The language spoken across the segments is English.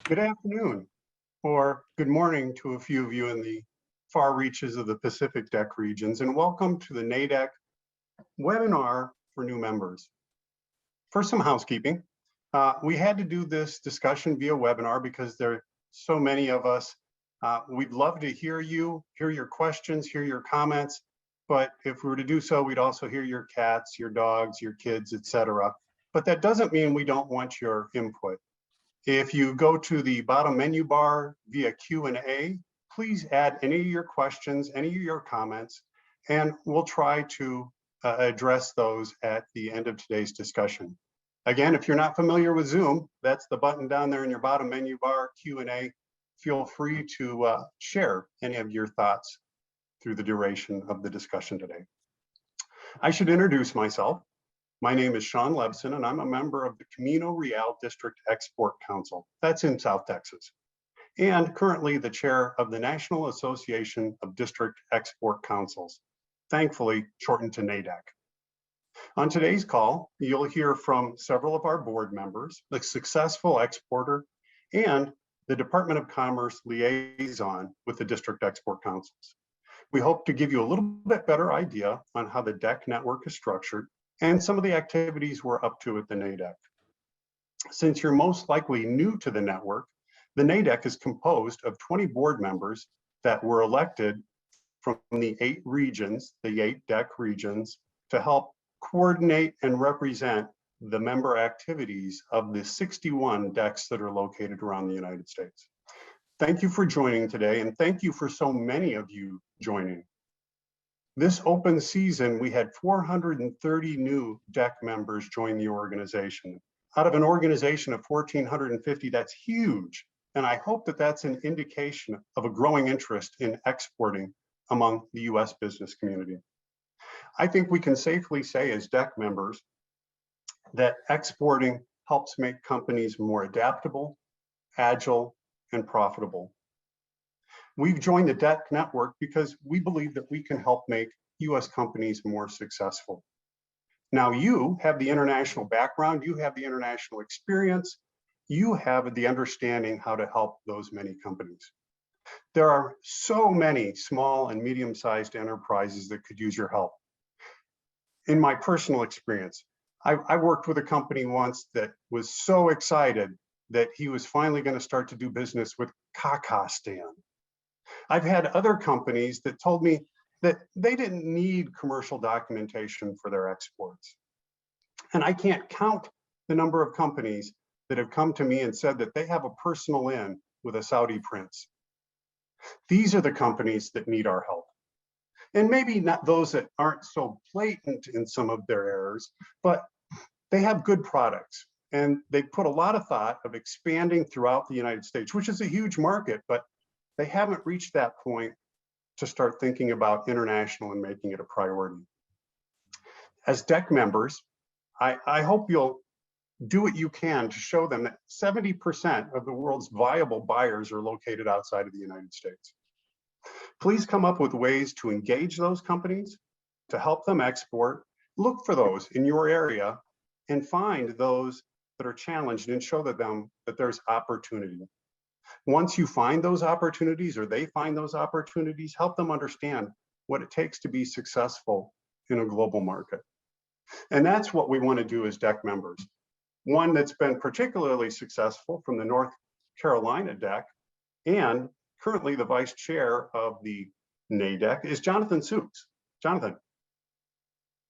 Good afternoon, or good morning to a few of you in the far reaches of the Pacific Dec regions, and welcome to the Nadec webinar for new members. First, some housekeeping. We had to do this discussion via webinar because there are so many of us. We'd love to hear you, hear your questions, hear your comments, but if we were to do so, we'd also hear your cats, your dogs, your kids, etc. But that doesn't mean we don't want your input. If you go to the bottom menu bar via Q&A, please add any of your questions, any of your comments, and we'll try to address those at the end of today's discussion. Again, if you're not familiar with Zoom, that's the button down there in your bottom menu bar, Q&A. Feel free to share any of your thoughts through the duration of the discussion today. I should introduce myself. My name is Sean Lebson, and I'm a member of the Camino Real District Export Council. That's in South Texas, and currently the chair of the National Association of District Export Councils, thankfully shortened to Nadec. On today's call, you'll hear from several of our board members, the successful exporter, and the Department of Commerce liaison with the District Export Councils. We hope to give you a little bit better idea on how the Dec network is structured and some of the activities we're up to at the Nadec. Since you're most likely new to the network, the Nadec is composed of 20 board members that were elected from the 8 regions, the 8 Dec regions, to help coordinate and represent the member activities of the 61 Decs that are located around the United States. Thank you for joining today, and thank you for so many of you joining. This open season, we had 430 new Dec members join the organization. Out of an organization of 1,450, that's huge. And I hope that that's an indication of a growing interest in exporting among the US business community. I think we can safely say as Dec members that exporting helps make companies more adaptable, agile, and profitable. We've joined the Dec network because we believe that we can help make US companies more successful. Now you have the international background, you have the international experience, you have the understanding how to help those many companies. There are so many small and medium-sized enterprises that could use your help. In my personal experience, I worked with a company once that was so excited that he was finally going to start to do business with Kakistan. I've had other companies that told me that they didn't need commercial documentation for their exports. And I can't count the number of companies that have come to me and said that they have a personal in with a Saudi prince. These are the companies that need our help. And maybe not those that aren't so blatant in some of their errors, but they have good products. And they put a lot of thought of expanding throughout the United States, which is a huge market, but they haven't reached that point to start thinking about international and making it a priority. As Dec members, I hope you'll do what you can to show them that 70% of the world's viable buyers are located outside of the United States. Please come up with ways to engage those companies, to help them export, look for those in your area, and find those that are challenged and show them that there's opportunity. Once you find those opportunities or they find those opportunities, help them understand what it takes to be successful in a global market. And that's what we want to do as Dec members. One that's been particularly successful from the North Carolina Dec and currently the vice chair of the Nadec is Jonathan Sukes. Jonathan.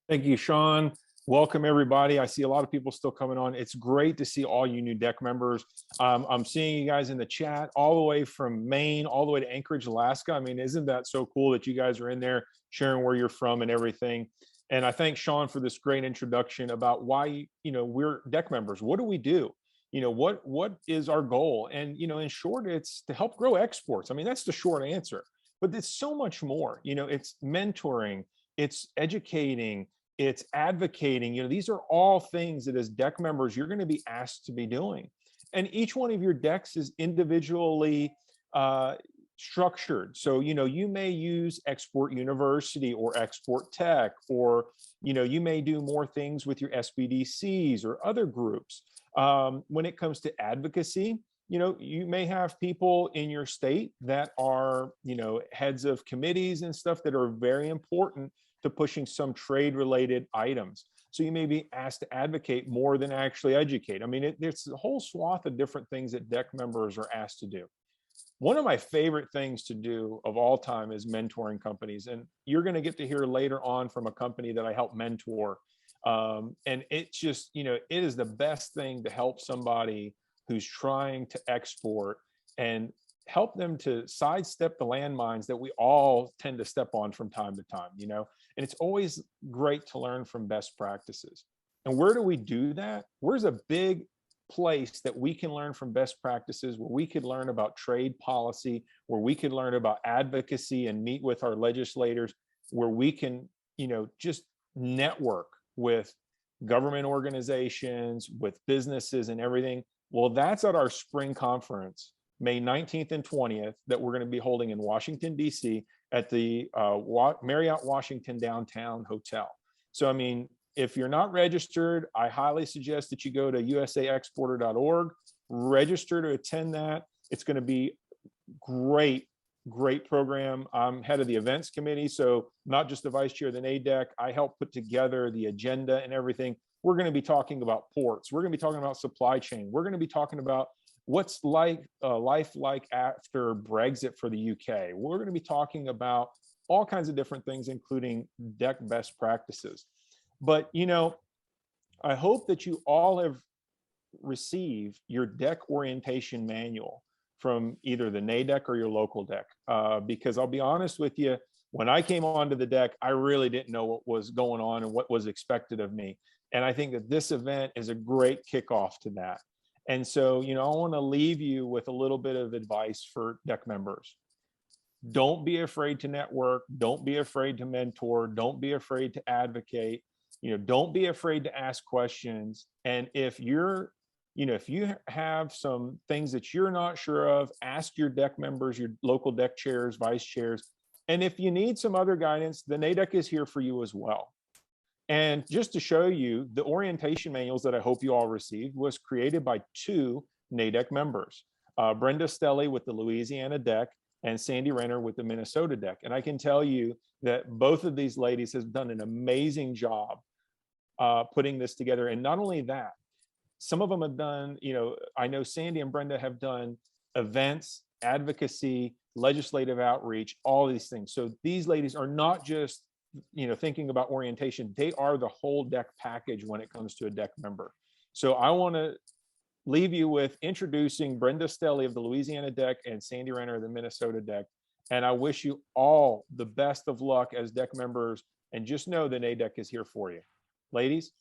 Thank you, Sean. Welcome, everybody. I see a lot of people still coming on. It's great to see all you new Dec members. I'm seeing you guys in the chat all the way from Maine, all the way to Anchorage, Alaska. I mean, isn't that so cool that you guys are in there sharing where you're from and everything? And I thank Sean for this great introduction about why, we're Dec members. What do we do? What is our goal? And, in short, it's to help grow exports. I mean, that's the short answer, but it's so much more. It's mentoring, it's educating, it's advocating. These are all things that as Dec members, you're going to be asked to be doing. And each one of your Decs is individually structured. So, you may use Export University or Export Tech, or, you may do more things with your SBDCs or other groups. When it comes to advocacy, you may have people in your state that are, heads of committees and stuff that are very important to pushing some trade related items. So you may be asked to advocate more than actually educate. I mean, there's a whole swath of different things that Dec members are asked to do. One of my favorite things to do of all time is mentoring companies. And you're going to get to hear later on from a company that I help mentor. And it's just, it is the best thing to help somebody who's trying to export and help them to sidestep the landmines that we all tend to step on from time to time, and it's always great to learn from best practices. And where do we do that? Where's a big place that we can learn from best practices, where we could learn about trade policy, where we could learn about advocacy and meet with our legislators, where we can, just network with government organizations, with businesses and everything? Well, that's at our spring conference, May 19th and 20th, that we're going to be holding in Washington, D.C. at the Marriott Washington Downtown Hotel. So, I mean, if you're not registered, I highly suggest that you go to usaexporter.org, register to attend that. It's going to be great program. I'm head of the events committee, so not just the vice chair of the Nadec. I help put together the agenda and everything. We're going to be talking about ports. We're going to be talking about supply chain. We're going to be talking about what's life like after Brexit for the UK. We're going to be talking about all kinds of different things, including Dec best practices. But, I hope that you all have received your Dec orientation manual from either the Nadec or your local Dec, because I'll be honest with you, when I came onto the Dec, I really didn't know what was going on and what was expected of me. And I think that this event is a great kickoff to that. And so, I want to leave you with a little bit of advice for Dec members. Don't be afraid to network. Don't be afraid to mentor. Don't be afraid to advocate. Don't be afraid to ask questions. And if you're, if you have some things that you're not sure of, ask your Dec members, your local Dec chairs, vice chairs. And if you need some other guidance, the Nadec is here for you as well. And just to show you, the orientation manuals that I hope you all received was created by two Nadec members, Brenda Stelly with the Louisiana Dec and Sandy Renner with the Minnesota Dec. And I can tell you that both of these ladies have done an amazing job putting this together. And not only that, some of them have done, I know Sandy and Brenda have done events, advocacy, legislative outreach, all these things. So these ladies are not just thinking about orientation, they are the whole Dec package when it comes to a Dec member. So I want to leave you with introducing Brenda Stelly of the Louisiana Dec and Sandy Renner of the Minnesota Dec. And I wish you all the best of luck as Dec members, and just know the Nadec is here for you. Ladies.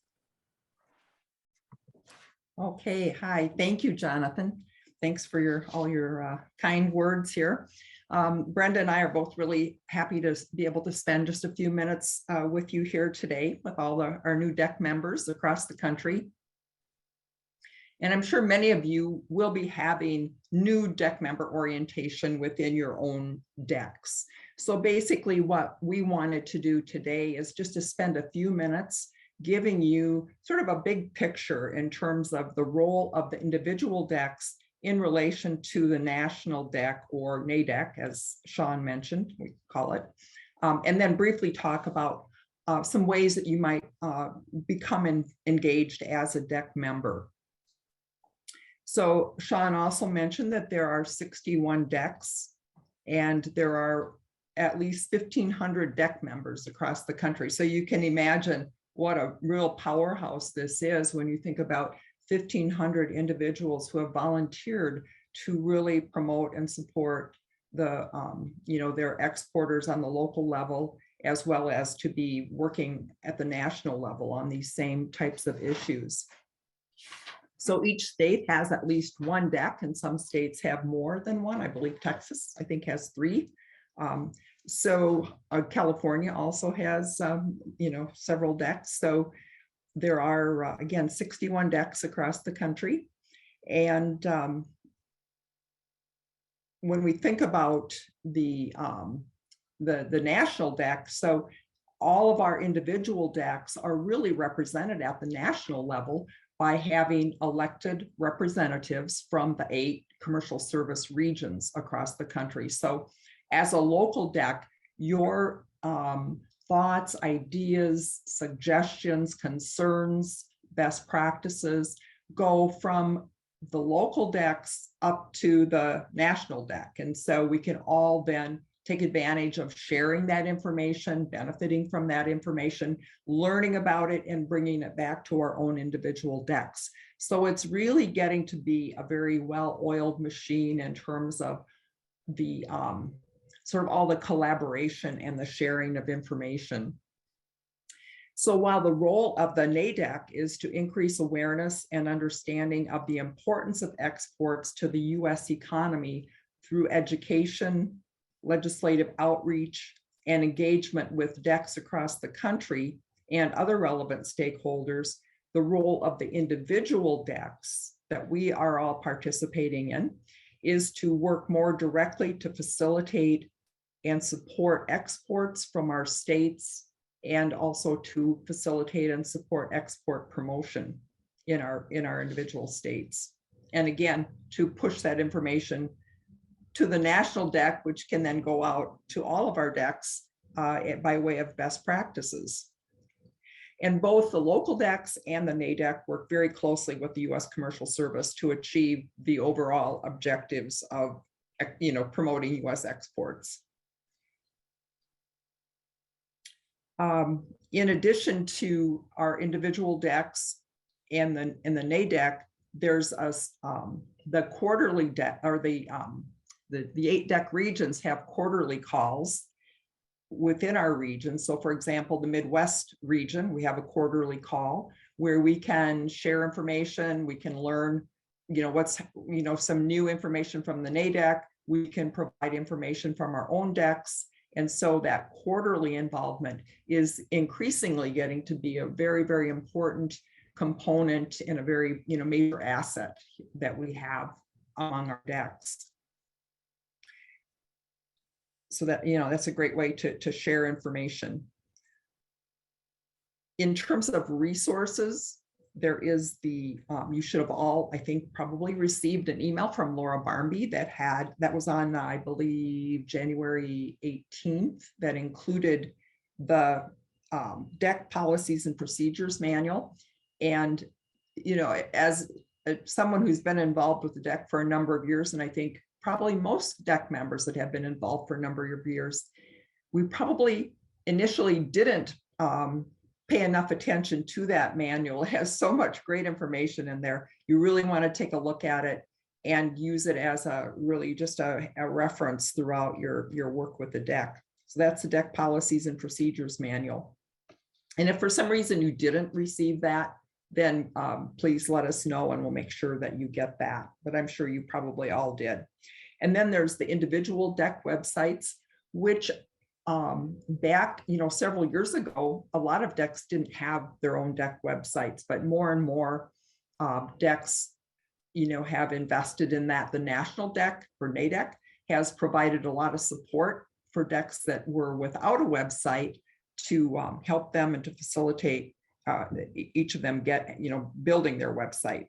Okay, hi, thank you, Jonathan. Thanks for all your kind words here. Brenda and I are both really happy to be able to spend just a few minutes with you here today with all our new Dec members across the country. And I'm sure many of you will be having new Dec member orientation within your own Decs. So basically what we wanted to do today is just to spend a few minutes giving you sort of a big picture in terms of the role of the individual Decs in relation to the national Dec, or Nadec, as Sean mentioned, we call it, and then briefly talk about some ways that you might become engaged as a Dec member. So Sean also mentioned that there are 61 Decs, and there are at least 1,500 Dec members across the country. So you can imagine what a real powerhouse this is when you think about 1,500 individuals who have volunteered to really promote and support the, their exporters on the local level, as well as to be working at the national level on these same types of issues. So each state has at least one Dec, and some states have more than one. I believe Texas, I think, has 3. California also has, several Decs. So there are, again, 61 Decs across the country. And when we think about the national Dec, so all of our individual Decs are really represented at the national level by having elected representatives from the 8 commercial service regions across the country. So as a local DEC, your thoughts, ideas, suggestions, concerns, best practices go from the local DECs up to the national DEC. And so we can all then take advantage of sharing that information, benefiting from that information, learning about it, and bringing it back to our own individual DECs. So it's really getting to be a very well-oiled machine in terms of the sort of all the collaboration and the sharing of information. So while the role of the Nadec is to increase awareness and understanding of the importance of exports to the US economy through education, legislative outreach, and engagement with DECs across the country and other relevant stakeholders, the role of the individual DECs that we are all participating in is to work more directly to facilitate and support exports from our states, and also to facilitate and support export promotion in our individual states. And again, to push that information to the national DEC, which can then go out to all of our DECs by way of best practices. And both the local DECs and the Nadec work very closely with the US Commercial Service to achieve the overall objectives of promoting US exports. In addition to our individual DECs and the Nadec, there's the quarterly DEC, or the 8 DEC regions have quarterly calls within our region. So for example, the Midwest region, we have a quarterly call where we can share information, we can learn, what's, some new information from the Nadec, we can provide information from our own DECs. And so that quarterly involvement is increasingly getting to be a very, very important component and a very, major asset that we have among our DECs. So that, that's a great way to share information. In terms of resources, there is the, you should have all, I think, probably received an email from Laura Barnby that was on, I believe, January 18th, that included the DEC policies and procedures manual. And, as someone who's been involved with the DEC for a number of years, and I think probably most DEC members that have been involved for a number of years, we probably initially didn't pay enough attention to that manual. It has so much great information in there. You really want to take a look at it and use it as really just a reference throughout your work with the DEC. So that's the DEC policies and procedures manual. And if for some reason you didn't receive that, then please let us know and we'll make sure that you get that. But I'm sure you probably all did. And then there's the individual DEC websites, which back, several years ago, a lot of DECs didn't have their own DEC websites, but more and more DECs, have invested in that. The national DEC, or Nadec, has provided a lot of support for DECs that were without a website to help them and to facilitate each of them get, building their website.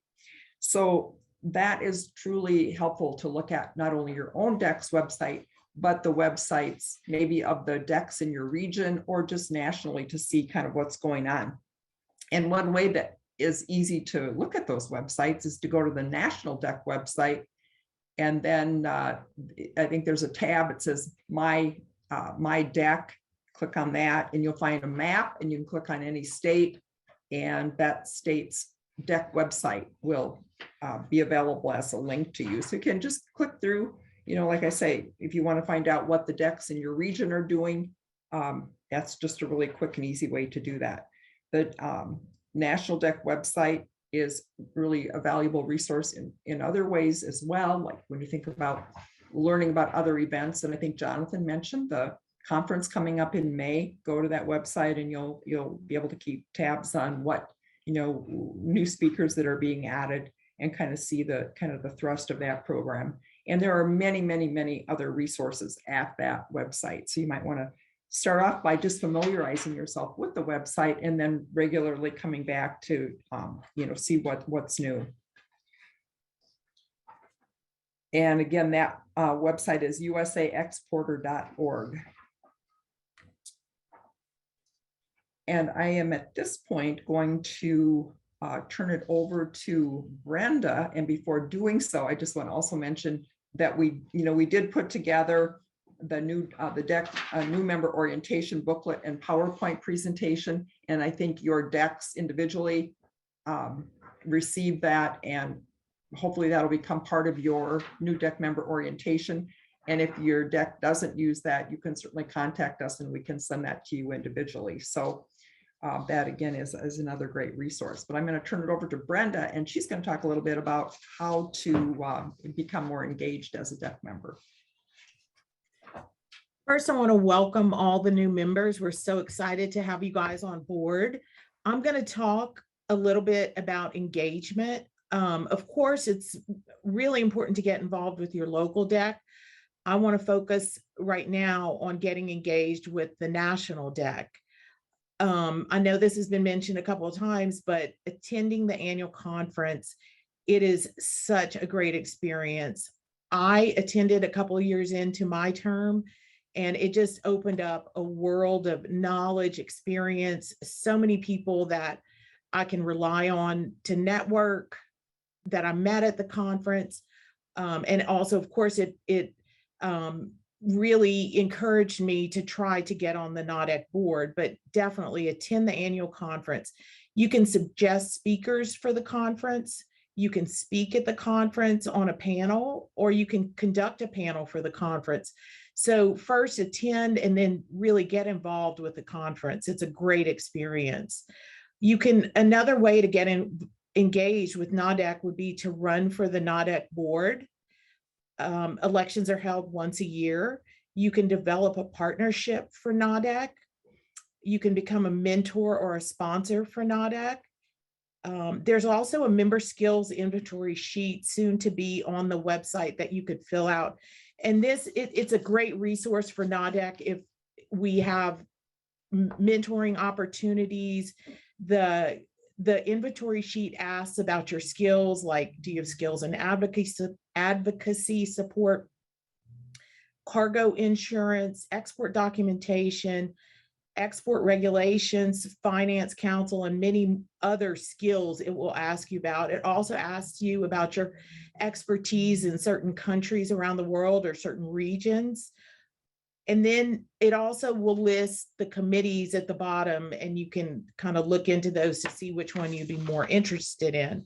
So that is truly helpful to look at not only your own DEC's website, but the websites maybe of the DECs in your region or just nationally to see kind of what's going on. And one way that is easy to look at those websites is to go to the national DEC website. And then I think there's a tab, it says my DEC, click on that and you'll find a map and you can click on any state and that state's DEC website will be available as a link to you. So you can just click through, like I say, if you want to find out what the DECs in your region are doing, that's just a really quick and easy way to do that. The National DEC website is really a valuable resource in other ways as well, like when you think about learning about other events. And I think Jonathan mentioned the conference coming up in May. Go to that website and you'll be able to keep tabs on what, new speakers that are being added and kind of see the thrust of that program. And there are many, many, many other resources at that website. So you might want to start off by just familiarizing yourself with the website and then regularly coming back to, see what's new. And again, that website is usaexporter.org. And I am at this point going to turn it over to Brenda. And before doing so, I just want to also mention that we did put together the new new member orientation booklet and PowerPoint presentation. And I think your decks individually received that, and hopefully that'll become part of your new Dec member orientation. And if your deck doesn't use that, you can certainly contact us and we can send that to you individually. So that again is another great resource. But I'm going to turn it over to Brenda, and she's going to talk a little bit about how to become more engaged as a Dec member. First, I want to welcome all the new members. We're so excited to have you guys on board. I'm going to talk a little bit about engagement. Of course, it's really important to get involved with your local Dec. I want to focus right now on getting engaged with the national Dec. I know this has been mentioned a couple of times, but attending the annual conference, it is such a great experience. I attended a couple of years into my term, and it just opened up a world of knowledge, experience, so many people that I can rely on to network, that I met at the conference. And also, of course, it really encouraged me to try to get on the Noddec board, but definitely attend the annual conference. You can suggest speakers for the conference. You can speak at the conference on a panel, or you can conduct a panel for the conference. So first attend and then really get involved with the conference. It's a great experience. Another way to get engaged with Noddec would be to run for the Noddec board. Elections are held once a year. You can develop a partnership for Noddec. You can become a mentor or a sponsor for Noddec. There's also a member skills inventory sheet soon to be on the website that you could fill out. And it's a great resource for Noddec if we have mentoring opportunities. The inventory sheet asks about your skills, like do you have skills in advocacy support, cargo insurance, export documentation, export regulations, finance counsel, and many other skills it will ask you about. It also asks you about your expertise in certain countries around the world or certain regions. And then it also will list the committees at the bottom, and you can kind of look into those to see which one you'd be more interested in.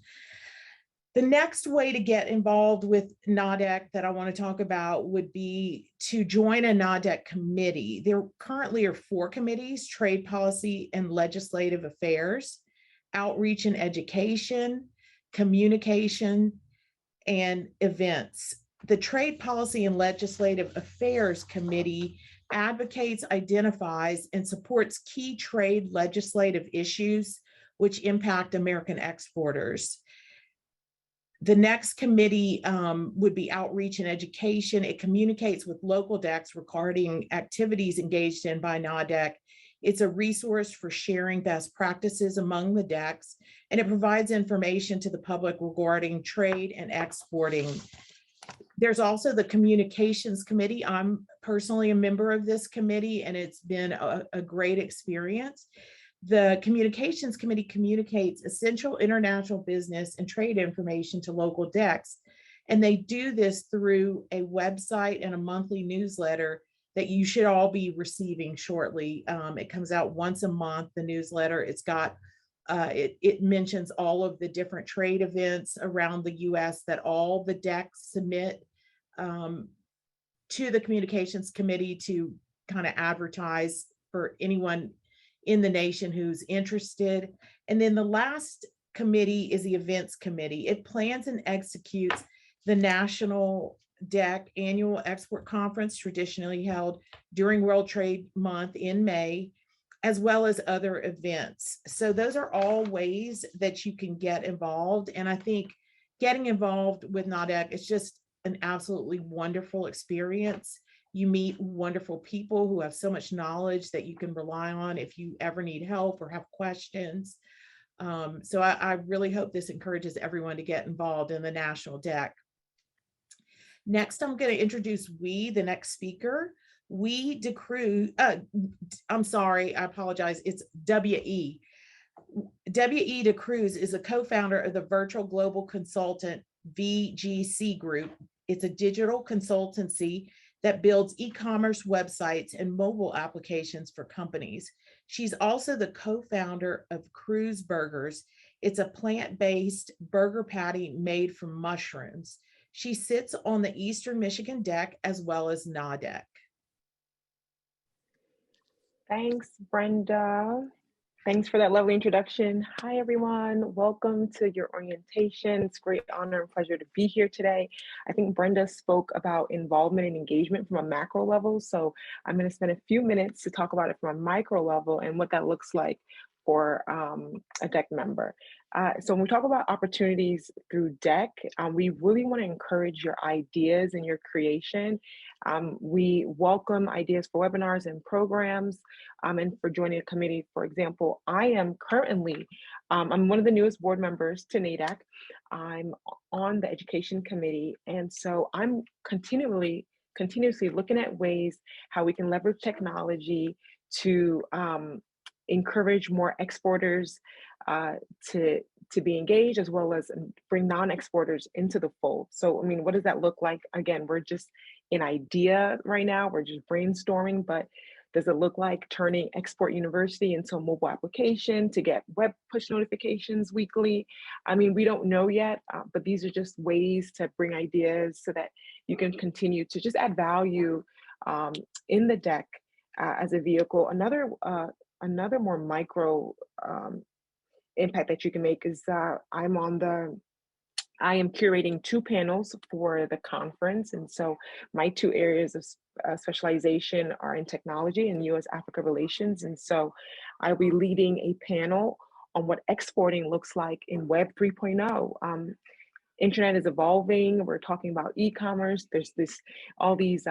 The next way to get involved with Noddec that I want to talk about would be to join a Noddec committee. There currently are 4 committees: trade policy and legislative affairs, outreach and education, communication, and events. The Trade Policy and Legislative Affairs Committee advocates, identifies, and supports key trade legislative issues which impact American exporters. The next committee would be outreach and education. It communicates with local Decs regarding activities engaged in by Noddec. It's a resource for sharing best practices among the Decs, and it provides information to the public regarding trade and exporting. There's also the Communications Committee. I'm personally a member of this committee, and it's been a great experience. The Communications Committee communicates essential international business and trade information to local Decs, and they do this through a website and a monthly newsletter that you should all be receiving shortly. It comes out once a month, the newsletter. It's got, it mentions all of the different trade events around the US that all the Decs submit to the Communications Committee to kind of advertise for anyone in the nation who's interested. And then the last committee is the Events Committee. It plans and executes the National Dec Annual Export Conference, traditionally held during World Trade Month in May, as well as other events. So those are all ways that you can get involved. And I think getting involved with Noddec is just an absolutely wonderful experience. You meet wonderful people who have so much knowledge that you can rely on if you ever need help or have questions. So I really hope this encourages everyone to get involved in the National Dec. Next, I'm going to introduce the next speaker. I'm sorry, I apologize. It's W.E. W.E. DeCruz is a co-founder of the Virtual Global Consultant VGC Group. It's a digital consultancy that builds e-commerce websites and mobile applications for companies. She's also the co-founder of Cruz Burgers. It's a plant-based burger patty made from mushrooms. She sits on the Eastern Michigan Dec as well as Nadec. Thanks, Brenda. Thanks for that lovely introduction. Hi, everyone. Welcome to your orientation. It's a great honor and pleasure to be here today. I think Brenda spoke about involvement and engagement from a macro level. So I'm going to spend a few minutes to talk about it from a micro level and what that looks like for a Dec member. So when we talk about opportunities through Dec, we really want to encourage your ideas and your creation. We welcome ideas for webinars and programs and for joining a committee. For example, I am currently, I'm one of the newest board members to Nadec. I'm on the education committee. And so I'm continuously looking at ways how we can leverage technology to encourage more exporters to be engaged, as well as bring non-exporters into the fold. So, I mean, what does that look like? Again, we're just in idea right now. We're just brainstorming, but does it look like turning Export University into a mobile application to get web push notifications weekly? I mean, we don't know yet, but these are just ways to bring ideas so that you can continue to just add value in the Dec as a vehicle. Another more micro impact that you can make is I am curating 2 panels for the conference. And so my 2 areas of specialization are in technology and US-Africa relations. And so I'll be leading a panel on what exporting looks like in Web 3.0. Internet is evolving. We're talking about e-commerce. There's all these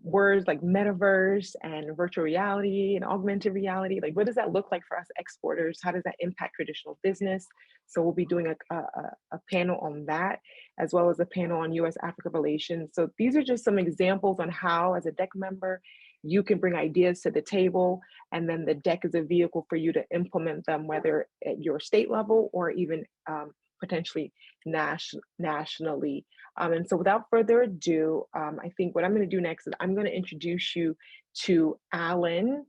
words like metaverse and virtual reality and augmented reality. Like, what does that look like for us exporters? How does that impact traditional business? So we'll be doing a panel on that, as well as a panel on US-Africa relations. So these are just some examples on how, as a Dec member, you can bring ideas to the table, and then the Dec is a vehicle for you to implement them, whether at your state level or even potentially nationally. And so without further ado, I think what I'm going to do next is I'm going to introduce you to Alan.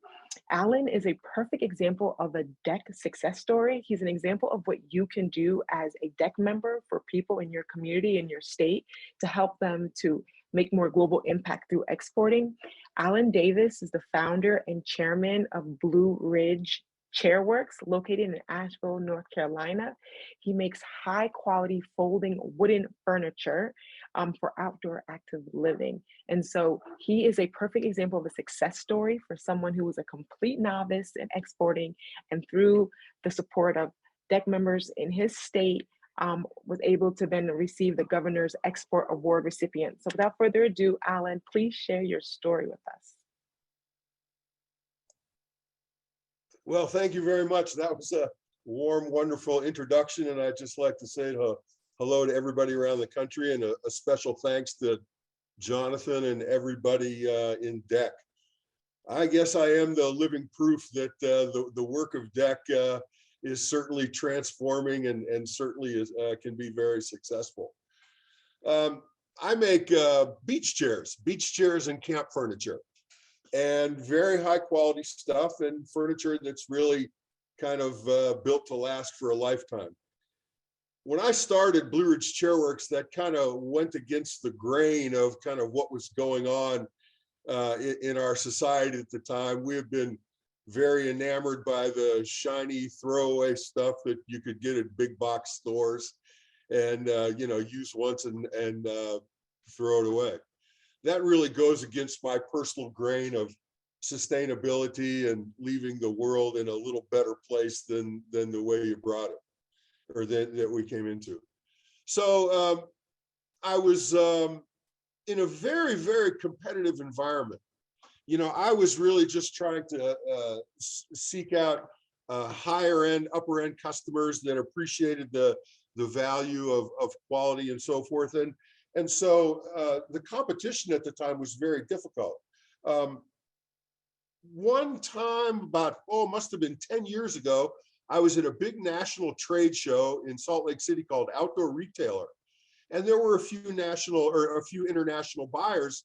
Alan is a perfect example of a Dec success story. He's an example of what you can do as a Dec member for people in your community, in your state, to help them to make more global impact through exporting. Alan Davis is the founder and chairman of Blue Ridge Chairworks, located in Asheville, North Carolina. He makes high quality folding wooden furniture for outdoor active living. And so he is a perfect example of a success story for someone who was a complete novice in exporting, and through the support of Dec members in his state, was able to then receive the Governor's Export Award recipient. So without further ado, Alan, please share your story with us. Well, thank you very much. That was a warm, wonderful introduction. And I'd just like to say hello to everybody around the country, and a special thanks to Jonathan and everybody in Dec. I guess I am the living proof that the work of Dec is certainly transforming and certainly can be very successful. I make beach chairs and camp furniture, and very high quality stuff, and furniture that's really kind of built to last for a lifetime. When I started Blue Ridge Chairworks, that kind of went against the grain of kind of what was going on in our society at the time. We have been very enamored by the shiny throwaway stuff that you could get at big box stores and use once and throw it away. That really goes against my personal grain of sustainability and leaving the world in a little better place than the way you brought it, or that we came into. So I was in a very, very competitive environment. You know, I was really just trying to seek out higher end, upper end customers that appreciated the value of quality and so forth. And so the competition at the time was very difficult. One time about, must have been 10 years ago, I was at a big national trade show in Salt Lake City called Outdoor Retailer. And there were a few national or a few international buyers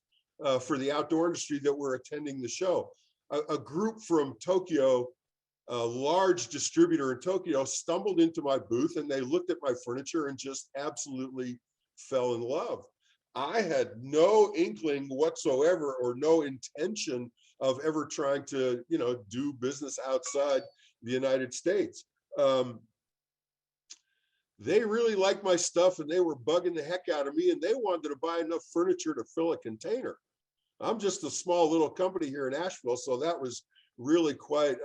for the outdoor industry that were attending the show. A group from Tokyo, a large distributor in Tokyo, stumbled into my booth and they looked at my furniture and just absolutely fell in love. I had no inkling whatsoever or no intention of ever trying to, you know, do business outside the United States. They really liked my stuff and they were bugging the heck out of me, and they wanted to buy enough furniture to fill a container. I'm just a small little company here in Asheville, so that was really quite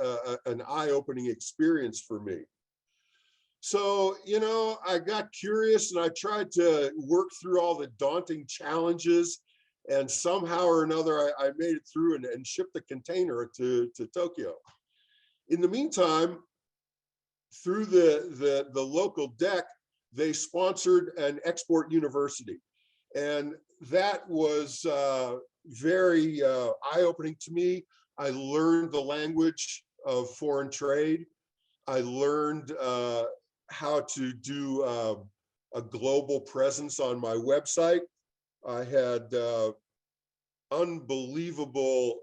an eye-opening experience for me. So, you know, I got curious and I tried to work through all the daunting challenges, and somehow or another, I made it through and shipped the container to Tokyo. In the meantime, through the local Dec, they sponsored an export university. And that was very eye-opening to me. I learned the language of foreign trade. I learned how to do a global presence on my website. I had unbelievable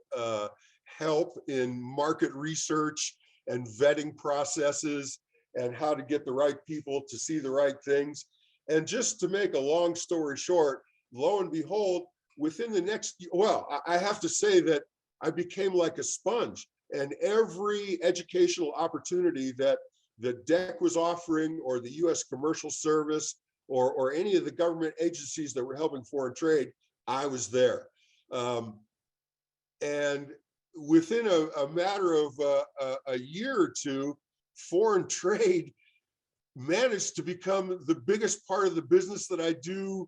help in market research and vetting processes and how to get the right people to see the right things. And just to make a long story short, lo and behold, within the next, well, I have to say that I became like a sponge, and every educational opportunity that the Dec was offering, or the U.S. Commercial Service, or any of the government agencies that were helping foreign trade, I was there. And within a matter of a year or two, foreign trade managed to become the biggest part of the business that I do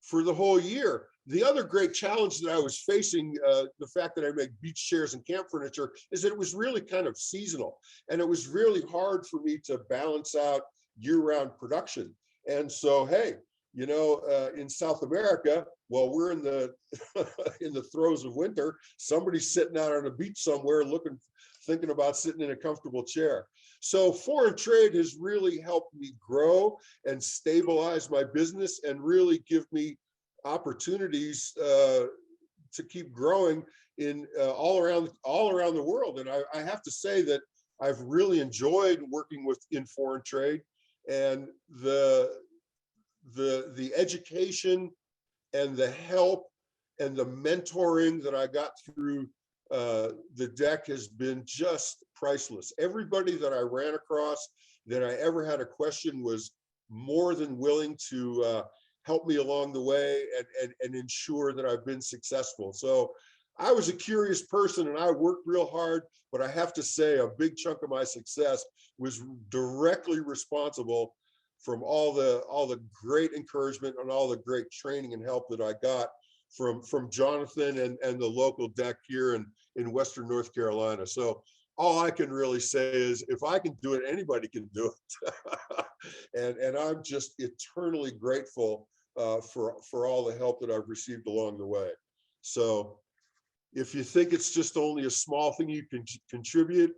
for the whole year. The other great challenge that I was facing, the fact that I make beach chairs and camp furniture, is that it was really kind of seasonal. And it was really hard for me to balance out year-round production. And so, hey, you know, in South America, while we're in the in the throes of winter, somebody's sitting out on a beach somewhere thinking about sitting in a comfortable chair. So foreign trade has really helped me grow and stabilize my business and really give me opportunities to keep growing in all around the world. And I have to say that I've really enjoyed working in foreign trade, and the education and the help and the mentoring that I got through the Dec has been just priceless. Everybody that I ran across that I ever had a question was more than willing to help me along the way and ensure that I've been successful. So I was a curious person and I worked real hard, but I have to say a big chunk of my success was directly responsible from all the great encouragement and all the great training and help that I got from Jonathan and the local Dec here in Western North Carolina. So all I can really say is, if I can do it, anybody can do it. and I'm just eternally grateful for all the help that I've received along the way. So if you think it's just only a small thing you can contribute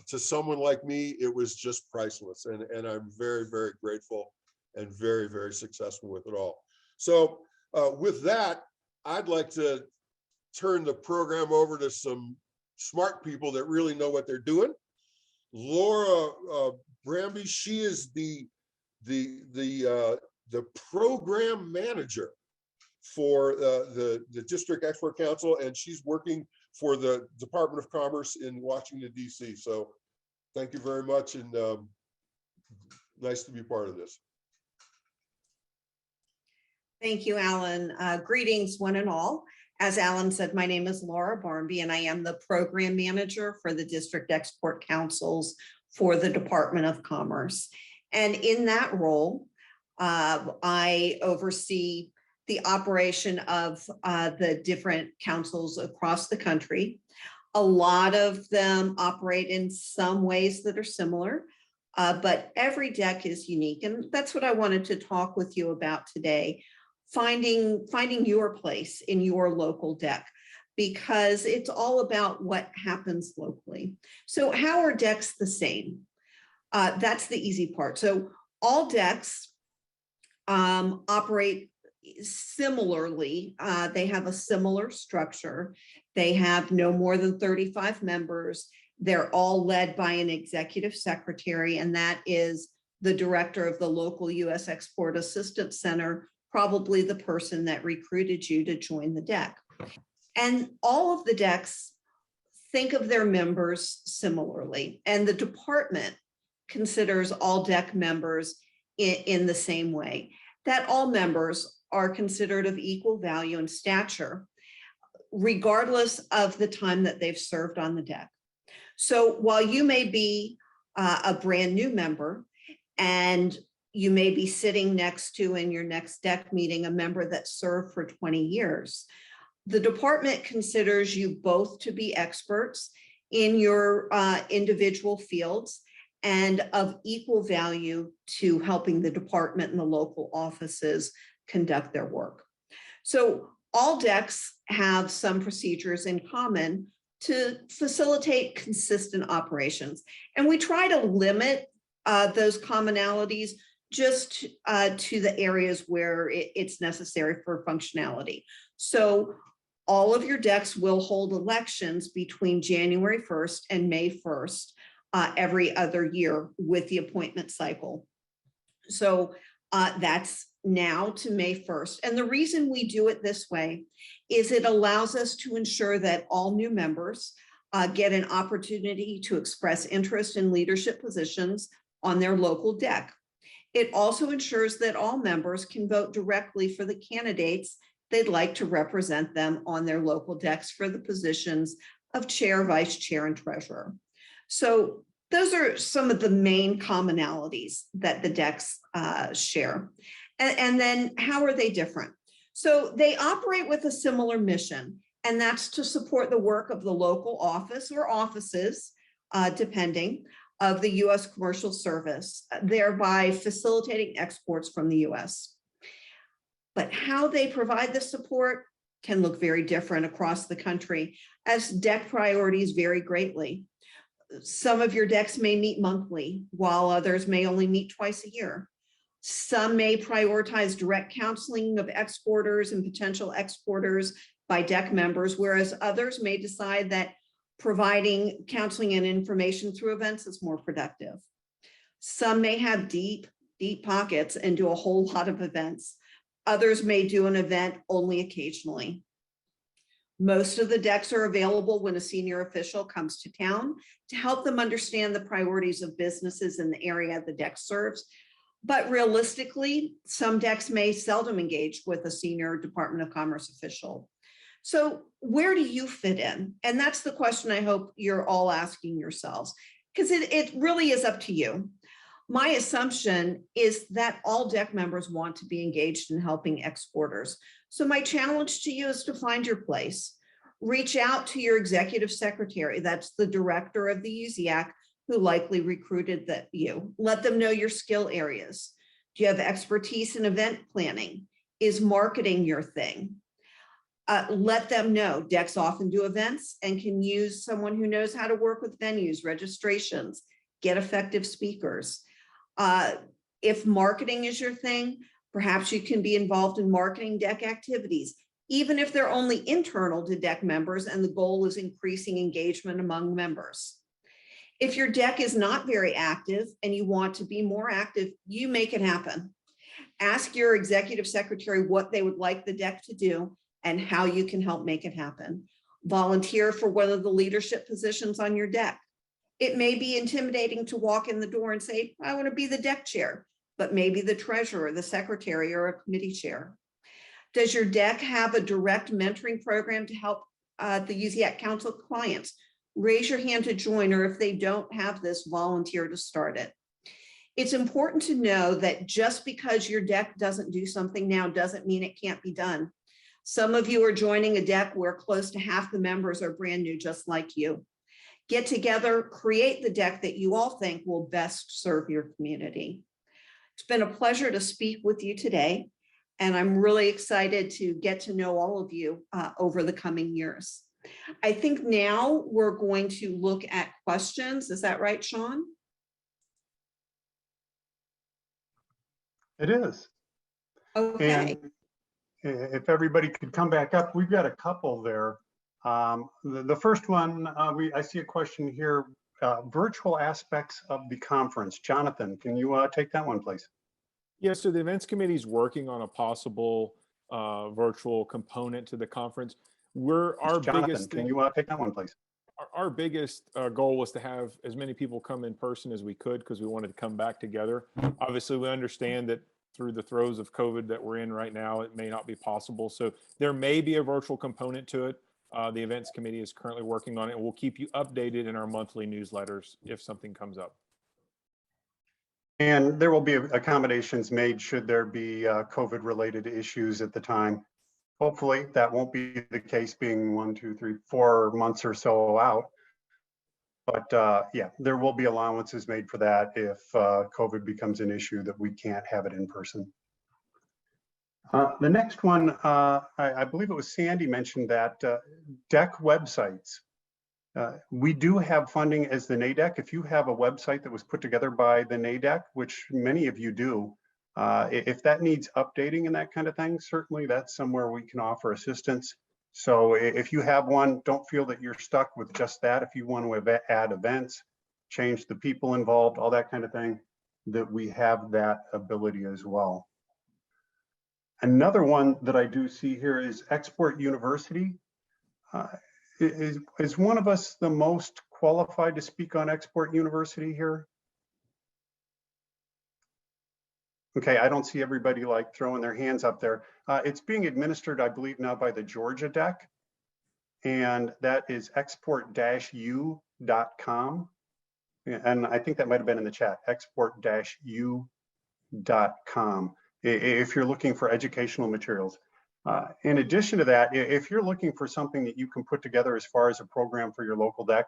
to someone like me, it was just priceless. And I'm very, very grateful and very, very successful with it all. So with that, I'd like to turn the program over to some smart people that really know what they're doing. Laura Barnby, she is the program manager for the District Export Council, and she's working for the Department of Commerce in Washington, D.C. So thank you very much, and nice to be part of this. Thank you, Alan. Greetings, one and all. As Alan said, my name is Laura Barnby, and I am the program manager for the District Export Councils for the Department of Commerce. And in that role, I oversee the operation of the different councils across the country. A lot of them operate in some ways that are similar, but every DEC is unique. And that's what I wanted to talk with you about today, finding your place in your local DEC, because it's all about what happens locally. So how are DECs the same? That's the easy part. So all DECs operate similarly. They have a similar structure. They have no more than 35 members. They're all led by an executive secretary, and that is the director of the local U.S. Export Assistance Center, probably the person that recruited you to join the DEC. And all of the DECs think of their members similarly, and the department considers all DEC members in the same way, that all members are considered of equal value and stature, regardless of the time that they've served on the DEC. So while you may be a brand new member, and you may be sitting next to in your next DEC meeting a member that served for 20 years, the department considers you both to be experts in your individual fields and of equal value to helping the department and the local offices conduct their work. So all DECs have some procedures in common to facilitate consistent operations. And we try to limit those commonalities just to the areas where it's necessary for functionality. So all of your DECs will hold elections between January 1st and May 1st every other year with the appointment cycle. So that's now to May 1st. And the reason we do it this way is it allows us to ensure that all new members get an opportunity to express interest in leadership positions on their local DEC. It also ensures that all members can vote directly for the candidates they'd like to represent them on their local DECs for the positions of chair, vice chair, and treasurer. So those are some of the main commonalities that the DECs share. And then how are they different? So they operate with a similar mission, and that's to support the work of the local office or offices, depending, of the U.S. Commercial Service, thereby facilitating exports from the U.S. But how they provide the support can look very different across the country, as DEC priorities vary greatly. Some of your DECs may meet monthly, while others may only meet twice a year. Some may prioritize direct counseling of exporters and potential exporters by DEC members, whereas others may decide that providing counseling and information through events is more productive. Some may have deep pockets and do a whole lot of events. Others may do an event only occasionally. Most of the DECs are available when a senior official comes to town to help them understand the priorities of businesses in the area the DEC serves. But realistically, some DECs may seldom engage with a senior Department of Commerce official. So where do you fit in? And that's the question I hope you're all asking yourselves, because it really is up to you. My assumption is that all DEC members want to be engaged in helping exporters. So my challenge to you is to find your place. Reach out to your executive secretary, that's the director of the USEAC, who likely recruited you. Let them know your skill areas. Do you have expertise in event planning? Is marketing your thing? Let them know DECs often do events and can use someone who knows how to work with venues, registrations, get effective speakers. If marketing is your thing, perhaps you can be involved in marketing DEC activities, even if they're only internal to DEC members and the goal is increasing engagement among members. If your DEC is not very active and you want to be more active, you make it happen. Ask your executive secretary what they would like the DEC to do and how you can help make it happen. Volunteer for one of the leadership positions on your DEC. It may be intimidating to walk in the door and say, I want to be the DEC chair, but maybe the treasurer, the secretary, or a committee chair. Does your DEC have a direct mentoring program to help the USEAC Council clients? Raise your hand to join, or if they don't have this, volunteer to start it. It's important to know that just because your deck doesn't do something now doesn't mean it can't be done. Some of you are joining a deck where close to half the members are brand new, just like you. Get together, create the deck that you all think will best serve your community. It's been a pleasure to speak with you today, and I'm really excited to get to know all of you over the coming years. I think now we're going to look at questions. Is that right, Sean? It is. Okay. And if everybody could come back up, we've got a couple there. The first one, I see a question here, virtual aspects of the conference. Jonathan, can you take that one, please? Yeah, so the events committee is working on a possible virtual component to the conference. Jonathan, can you take that one, please? Our biggest goal was to have as many people come in person as we could, because we wanted to come back together. Obviously, we understand that through the throes of COVID that we're in right now, it may not be possible. So there may be a virtual component to it. The events committee is currently working on it, and we'll keep you updated in our monthly newsletters if something comes up. And there will be accommodations made should there be COVID-related issues at the time. Hopefully that won't be the case, being 1, 2, 3, 4 months or so out. But yeah, there will be allowances made for that if COVID becomes an issue that we can't have it in person. The next one, I believe it was Sandy mentioned that Dec websites. We do have funding as the Nadec. If you have a website that was put together by the Nadec, which many of you do, if that needs updating and that kind of thing, certainly that's somewhere we can offer assistance. So if you have one, don't feel that you're stuck with just that. If you want to add events, change the people involved, all that kind of thing, that we have that ability as well. Another one that I do see here is Export University. Is one of us the most qualified to speak on Export University here? Okay, I don't see everybody like throwing their hands up there. It's being administered, I believe, now by the Georgia Dec, and that is export-u.com. And I think that might have been in the chat, export-u.com, if you're looking for educational materials. In addition to that, if you're looking for something that you can put together as far as a program for your local deck,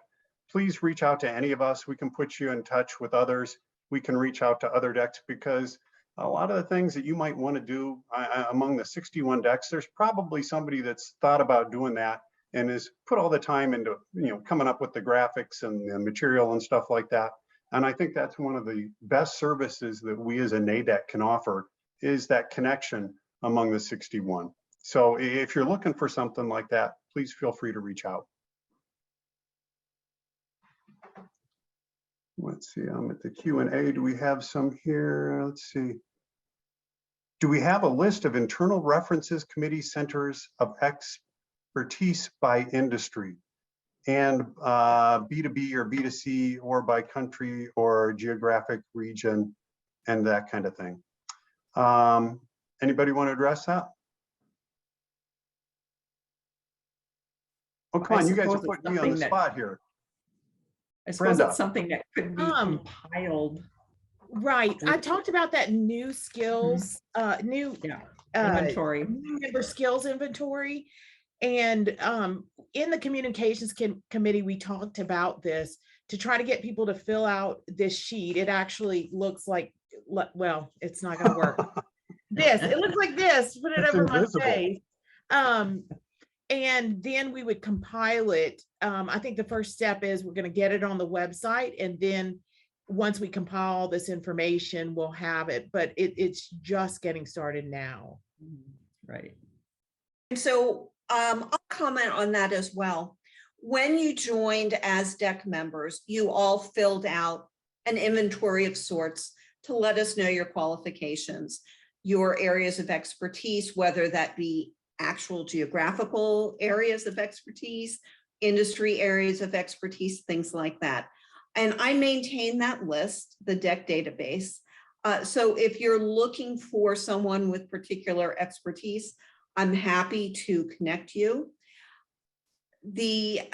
please reach out to any of us. We can put you in touch with others. We can reach out to other decks, because a lot of the things that you might want to do among the 61 decks, there's probably somebody that's thought about doing that and has put all the time into, coming up with the graphics and the material and stuff like that. And I think that's one of the best services that we as a Nadec can offer, is that connection among the 61. So if you're looking for something like that, please feel free to reach out. Let's see, I'm at the Q&A. Do we have some here? Let's see. Do we have a list of internal references committee centers of expertise by industry, and B2B or B2C, or by country or geographic region, and that kind of thing? Anybody want to address that? Oh, come on, you guys are putting me on the spot here. I suppose Brenda. it's something that could be compiled. Right. I talked about that new skills, Inventory. new member skills inventory. And in the communications committee, we talked about this to try to get people to fill out this sheet. It actually looks like, well, it's not going to work. It looks like this, put it over my face. And then we would compile it. I think the first step is we're going to get it on the website, and then once we compile all this information, we'll have it, but it's just getting started now. Right. And so I'll comment on that as well. When you joined as Dec members, you all filled out an inventory of sorts to let us know your qualifications, your areas of expertise, whether that be actual geographical areas of expertise, industry areas of expertise, things like that. And I maintain that list, the Dec database. So if you're looking for someone with particular expertise, I'm happy to connect you. We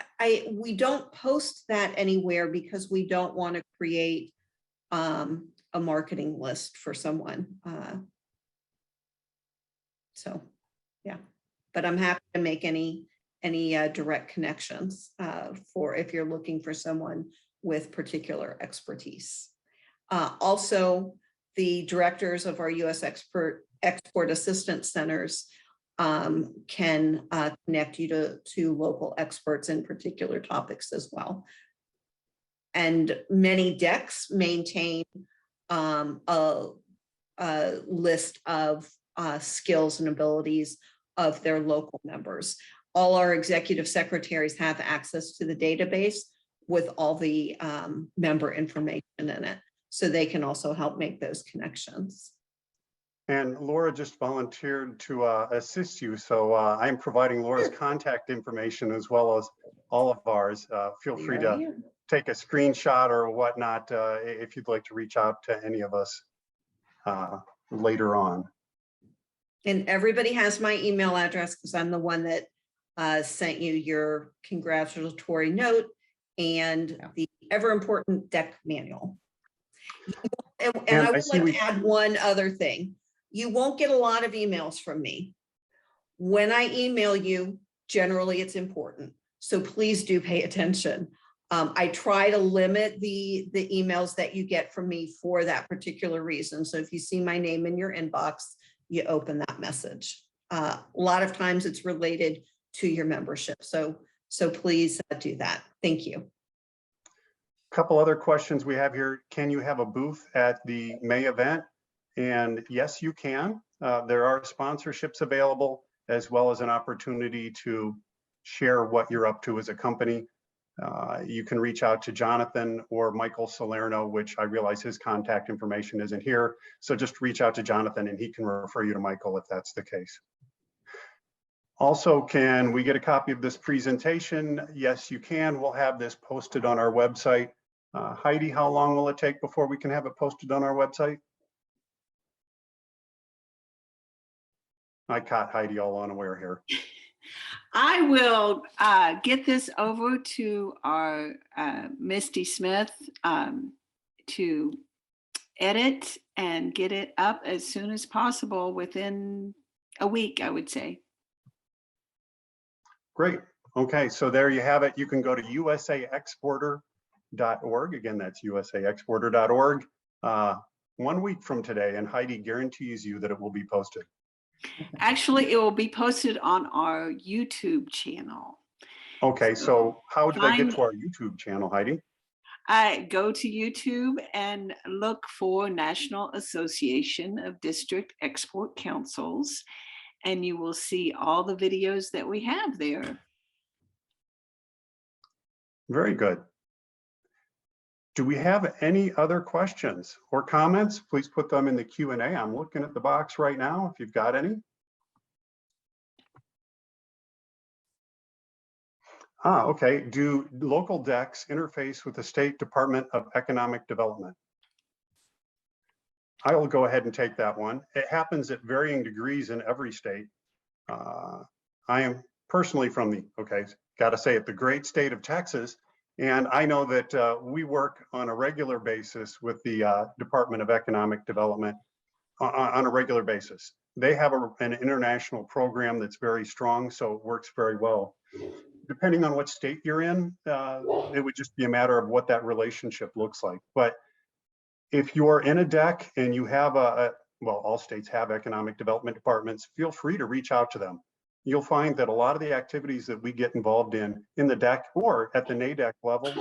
don't post that anywhere because we don't want to create a marketing list for someone. So, yeah, but I'm happy to make any direct connections for if you're looking for someone with particular expertise. Also, the directors of our U.S. Export Assistance Centers can connect you to local experts in particular topics as well. And many DECs maintain a list of skills and abilities of their local members. All our executive secretaries have access to the database with all the member information in it, so they can also help make those connections. And Laura just volunteered to assist you. So I'm providing Laura's contact information as well as all of ours. Feel free to take a screenshot or whatnot if you'd like to reach out to any of us later on. And everybody has my email address because I'm the one that sent you your congratulatory note and the ever important DEC manual. And I would like to add one other thing. You won't get a lot of emails from me. When I email you, generally it's important. So please do pay attention. I try to limit the emails that you get from me for that particular reason. So if you see my name in your inbox, you open that message. A lot of times it's related to your membership. So please do that. Thank you. A couple other questions we have here. Can you have a booth at the May event? And yes, you can. There are sponsorships available, as well as an opportunity to share what you're up to as a company. You can reach out to Jonathan or Michael Salerno, which I realize his contact information isn't here. So just reach out to Jonathan and he can refer you to Michael if that's the case. Also, can we get a copy of this presentation? Yes, you can. We'll have this posted on our website. Heidi, how long will it take before we can have it posted on our website? I caught Heidi all unaware here. I will get this over to our Misty Smith to edit and get it up as soon as possible within a week, I would say. Great. Okay, so there you have it. You can go to usaexporter.org. Again, that's usaexporter.org 1 week from today, and Heidi guarantees you that it will be posted. Actually, it will be posted on our YouTube channel. Okay, so how do I get to our YouTube channel, Heidi? I go to YouTube and look for National Association of District Export Councils, and you will see all the videos that we have there. Very good. Do we have any other questions or comments? Please put them in the Q&A. I'm looking at the box right now if you've got any. Okay. Do local DECs interface with the State Department of Economic Development? I will go ahead and take that one. It happens at varying degrees in every state. I am personally from the, got to say it, the great state of Texas. And I know that we work on a regular basis with the Department of Economic Development on a regular basis. They have an international program that's very strong, so it works very well. Depending on what state you're in, it would just be a matter of what that relationship looks like. But if you're in a DEC and you have well, all states have economic development departments, feel free to reach out to them. You'll find that a lot of the activities that we get involved in the DEC or at the Nadec level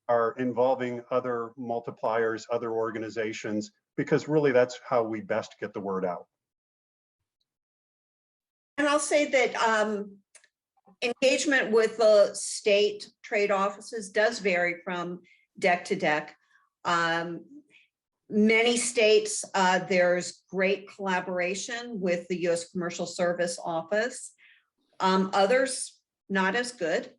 are involving other multipliers, other organizations, because really that's how we best get the word out. And I'll say that engagement with the state trade offices does vary from DEC to DEC. Many states, there's great collaboration with the U.S. Commercial Service Office. Others, not as good,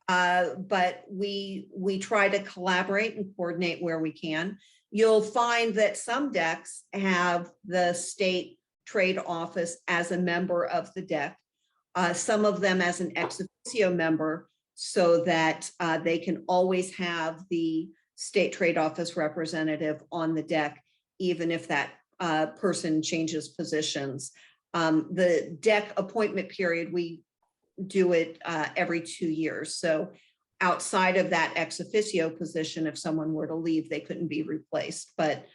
but we try to collaborate and coordinate where we can. You'll find that some DECs have the state trade office as a member of the DEC, some of them as an ex officio member, so that they can always have the state trade office representative on the DEC, even if that person changes positions. The Dec appointment period, we do it every 2 years. So outside of that ex officio position, if someone were to leave, they couldn't be replaced. But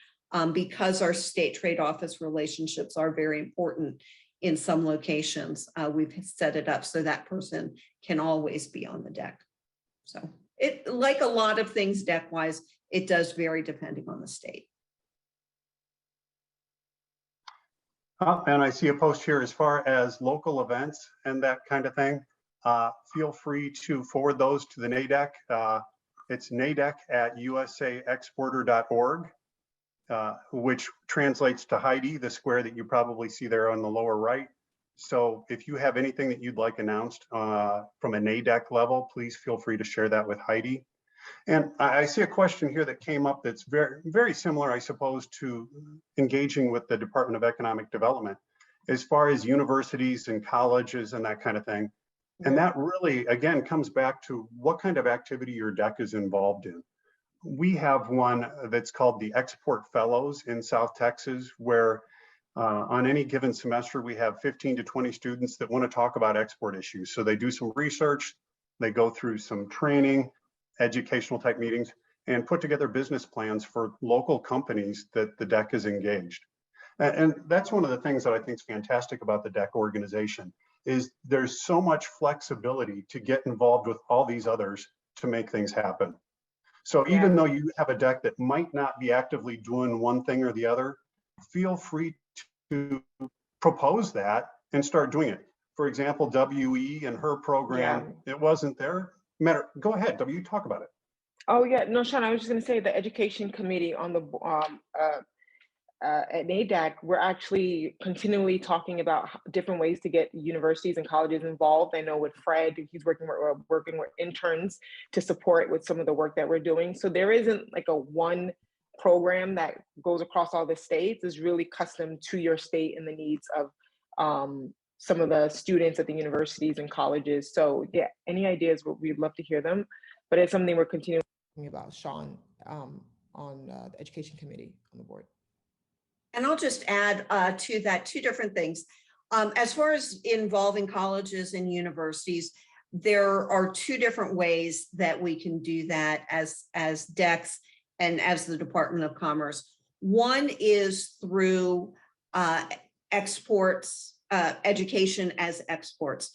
because our state trade office relationships are very important in some locations, we've set it up so that person can always be on the Dec. So it, like a lot of things Dec wise, it does vary depending on the state. And I see a post here as far as local events and that kind of thing. Feel free to forward those to the Nadec. It's nadec@usaexporter.org, which translates to Heidi, the square that you probably see there on the lower right. So if you have anything that you'd like announced from a Nadec level, please feel free to share that with Heidi. And I see a question here that came up that's very, very similar, I suppose, to engaging with the Department of Economic Development as far as universities and colleges and that kind of thing. And that really, again, comes back to what kind of activity your Dec is involved in. We have one that's called the Export Fellows in South Texas, where on any given semester, we have 15 to 20 students that want to talk about export issues. So they do some research, they go through some training, educational type meetings, and put together business plans for local companies that the Dec is engaged. And that's one of the things that I think is fantastic about the Dec organization, is there's so much flexibility to get involved with all these others to make things happen. So even though you have a Dec that might not be actively doing one thing or the other, feel free to propose that and start doing it. For example, WE and her program, it wasn't there. Go ahead, W, talk about it. Oh yeah, no, Sean, I was just going to say the education committee on the at Nadec, we're actually continually talking about different ways to get universities and colleges involved. I know with Fred, he's working with interns to support with some of the work that we're doing. So there isn't like a one program that goes across all the states. Is really custom to your state and the needs of some of the students at the universities and colleges. So yeah, any ideas, we'd love to hear them, but it's something we're continuing about, Sean, on the education committee on the board. And I'll just add to that 2 different things. As far as involving colleges and universities, there are 2 different ways that we can do that as DECs and as the Department of Commerce. One is through exports, education as exports.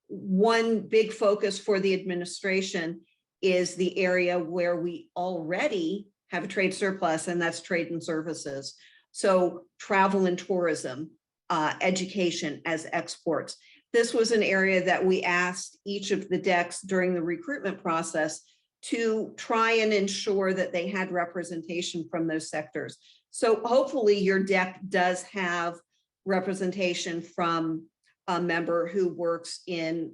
One big focus for the administration is the area where we already have a trade surplus, and that's trade and services. So travel and tourism, education as exports. This was an area that we asked each of the DECs during the recruitment process to try and ensure that they had representation from those sectors. So hopefully your DEC does have representation from a member who works in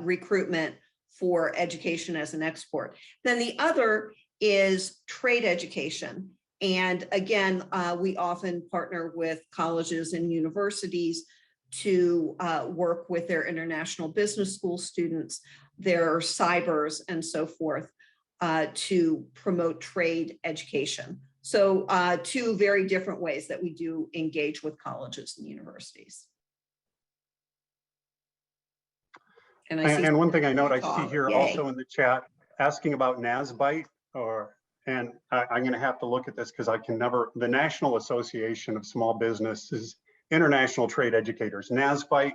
recruitment for education as an export. Then the other is trade education. And again, we often partner with colleges and universities to work with their international business school students, their cybers and so forth, to promote trade education. So 2 very different ways that we do engage with colleges and universities. And one thing I note, I see here also in the chat, asking about NASBITE, and I'm going to have to look at this because I can never, the National Association of Small Businesses, International Trade Educators, NASBITE,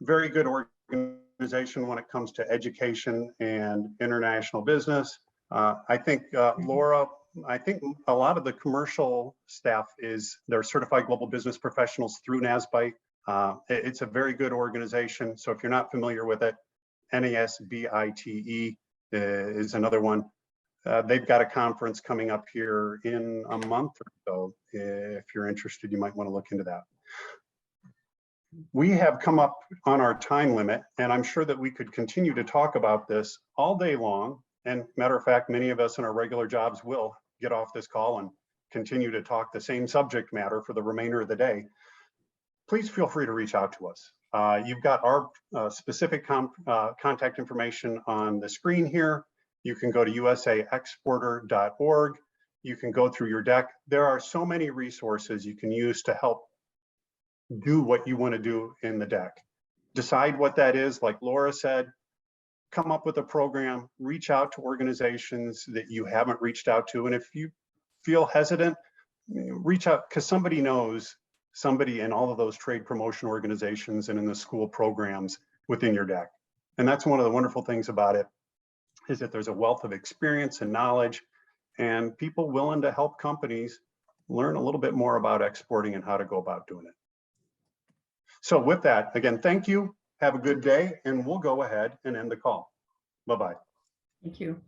very good organization when it comes to education and international business. I think, Laura, I think a lot of the commercial staff they're certified global business professionals through NASBITE. It's a very good organization. So if you're not familiar with it, NASBITE is another one. They've got a conference coming up here in a month or so. If you're interested, you might want to look into that. We have come up on our time limit, and I'm sure that we could continue to talk about this all day long. And matter of fact, many of us in our regular jobs will get off this call and continue to talk the same subject matter for the remainder of the day. Please feel free to reach out to us. You've got our specific contact information on the screen here. You can go to usaexporter.org. You can go through your deck. There are so many resources you can use to help do what you want to do in the deck. Decide what that is, like Laura said, come up with a program, reach out to organizations that you haven't reached out to. And if you feel hesitant, reach out, because somebody knows somebody in all of those trade promotion organizations and in the school programs within your deck. And that's one of the wonderful things about it, is that there's a wealth of experience and knowledge and people willing to help companies learn a little bit more about exporting and how to go about doing it. So with that, again, thank you. Have a good day, and we'll go ahead and end the call. Bye-bye. Thank you.